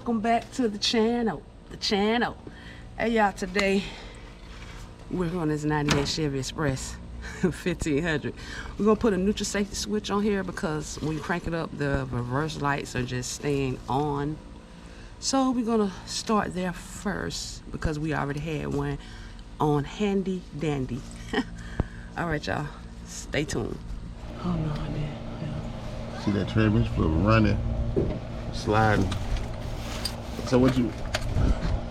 welcome back to the channel. Hey y'all, today we're on this 98 Chevy Express 1500. We're gonna put a neutral safety switch on here because when you crank it up, the reverse lights are just staying on. So we're gonna start there first because we already had one on handy dandy. All right, y'all, stay tuned. Oh no, I did. Yeah. See that transmission for running, sliding. So we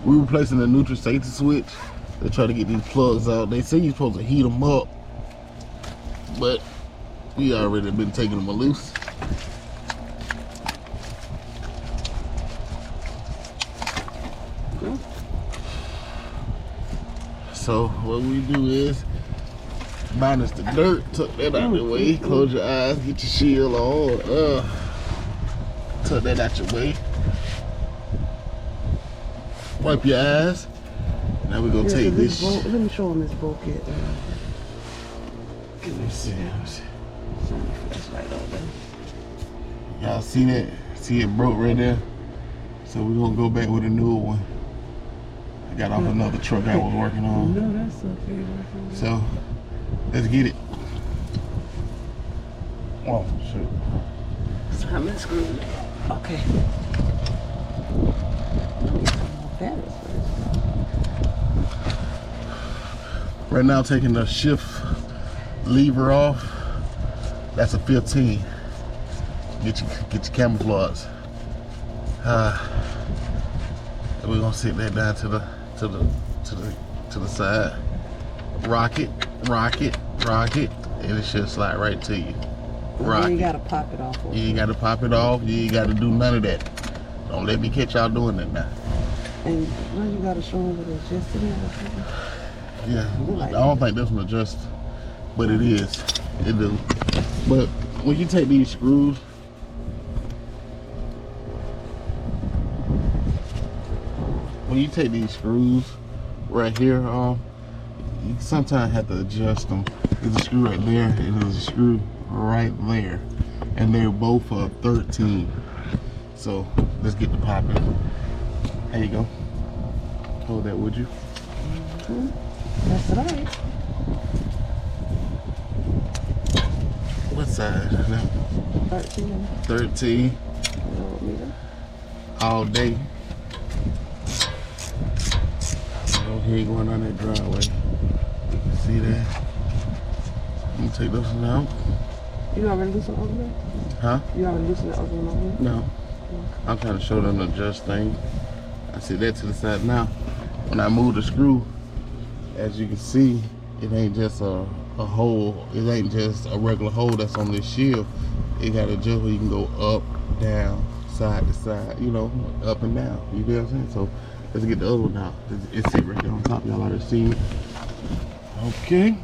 replacing the neutral safety switch. They try to get these plugs out. They say you're supposed to heat them up, but we already been taking them loose. So what we do is, minus the dirt, tuck that out the way, close your eyes, get your shield on, tuck that out your way. Wipe your eyes. Now we're gonna take this. Let me show them this bulkhead. Let me see. Y'all see that? See it broke right there? So we're gonna go back with a new one. I got off another truck I was working on. No, that's okay. So let's get it. Oh shoot. So how many screws? Okay. Right now, taking the shift lever off. That's a 15. Get your camouflage. And we're gonna sit that down to the side. Rock it, and it should slide right to you. Rock you ain't gotta pop it off. You ain't gotta pop it off. You ain't gotta do none of that. Don't let me catch y'all doing that now. And why you gotta show them what it's adjusted in or something? Yeah, I don't think this one adjusts, but it is. It do. But when you take these screws, right here, you sometimes have to adjust them. There's a screw right there, and there's a screw right there, and they're both 13. So let's get the popping. There you go. Hold that, would you? That's right. What size now? 13. 13. All day. Okay, going on that driveway. You can see that. Let me take this one out. You already loosen over there? Huh? You already loosen that over there? No. I'm trying to show them the adjust thing. I see that to the side now. When I move the screw, as you can see, it ain't just a hole. It ain't just a regular hole that's on this shield. It got a adjust where you can go up, down, side to side, you know, up and down. You get what I'm saying? So let's get the other one out. It's sit right there on top. Y'all already seen it. Okay.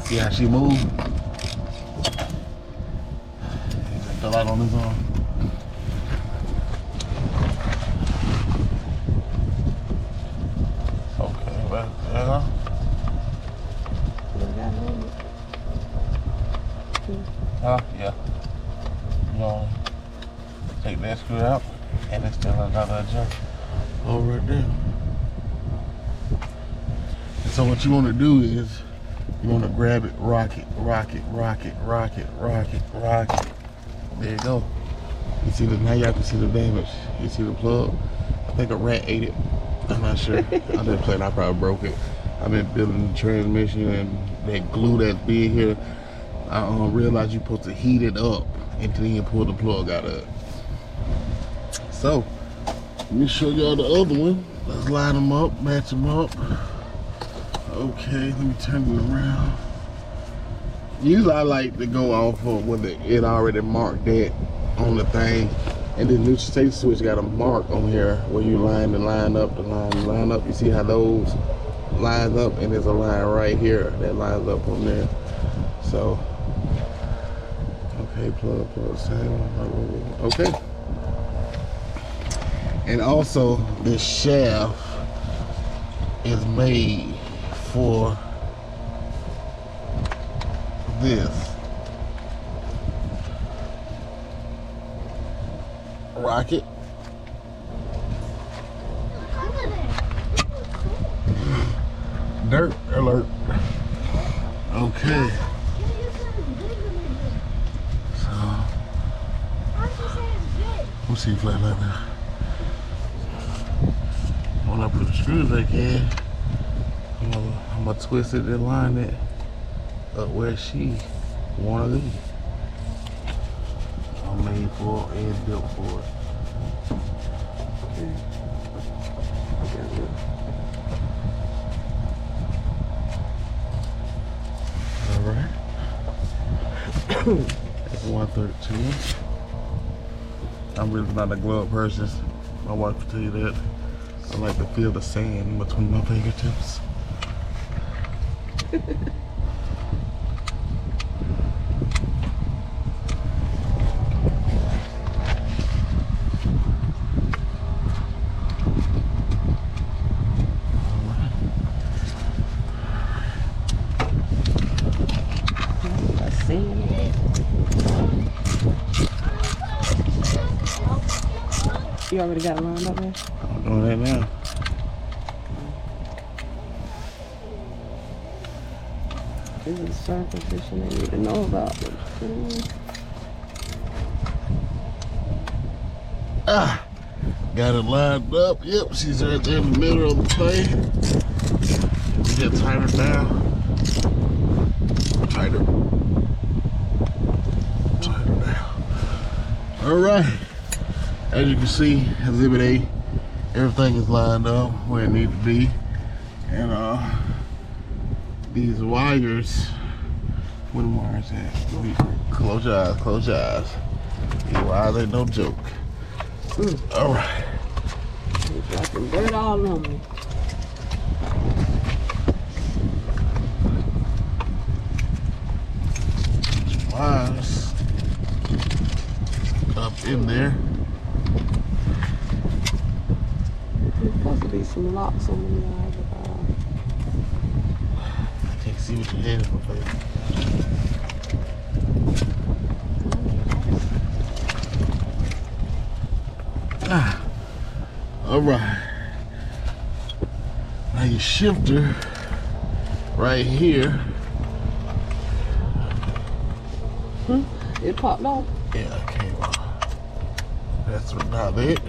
See how she moved? The light on his arm. Okay, right there. Yeah. You know, take that screw out, and it's still another adjust over right there. So what you want to do is, you want to grab it, rock it. There you go. You see now y'all can see the damage. You see the plug? I think a rat ate it. I'm not sure. I didn't play it, I probably broke it. I've been building the transmission and that glue that's big here. I realized you're supposed to heat it up and then you pull the plug out of it. So, let me show y'all the other one. Let's line them up, match them up. Okay, let me turn it around. Usually I like to go off of when it already marked that on the thing. And the neutral safety switch got a mark on here where you line up. You see how those lines up, and there's a line right here that lines up on there. So, okay, plug, same. Okay. And also, this shaft is made for this? Rocket. Dirt alert. Okay. So, we'll see flat like that. When I put the screws back in, I'm gonna twist it and line it up where she wanted it. I'm made for it and built for it. Alright. That's 113. I'm really not a glove person. My wife will tell you that. I like to feel the sand between my fingertips. You already got it lined up there? I'm doing that now. This is a circumcision they need to know about. Got it lined up. Yep, she's right there in the middle of the thing. We get tighter down. Tighter. Tighter down. All right. As you can see, Exhibit A, everything is lined up where it needs to be. And these wires, where the wires at? Close your eyes, close your eyes. These wires ain't no joke. All right. It's like some dirt all on me. Wires up in there. There's supposed to be some locks on the yard, but I can't see what your head is, my face. All right. Now your shifter right here. it popped off. Yeah, it came off. That's not it.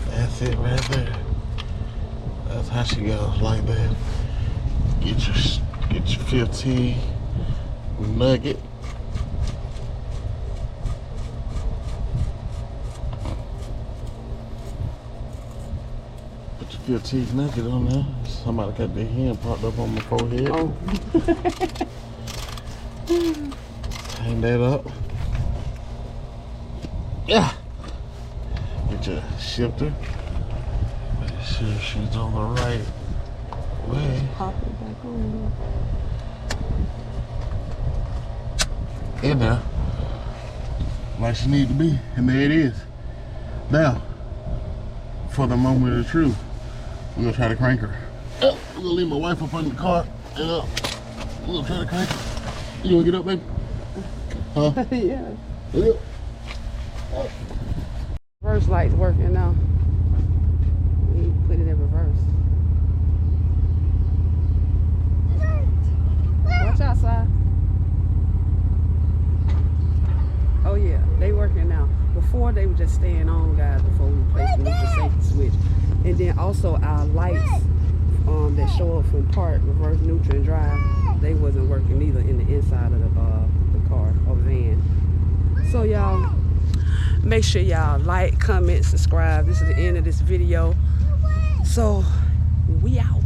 That's it right there. That's how she goes, like that. Get your 15 nugget. Put your 15 nugget on there. Somebody got their hand popped up on my forehead. Oh. Hang that up. Yeah. Get your shifter. Make sure she's on the right way. Pop it back on. In there. Like she needs to be. And there it is. Now, for the moment of truth, we're gonna try to crank her. Oh, we're gonna leave my wife up on the car and we're gonna try to crank her. You wanna get up, baby? Huh? Yeah. Get up. Reverse light's working now. We need to put it in reverse. Watch outside. Oh yeah, they working now. Before they were just staying on, guys, before we placed the neutral safety switch. And then also our lights that show up from park, reverse, neutral, and drive, they wasn't working either in the inside of the car or van. So y'all, make sure y'all like, comment, subscribe. This is the end of this video. So we out.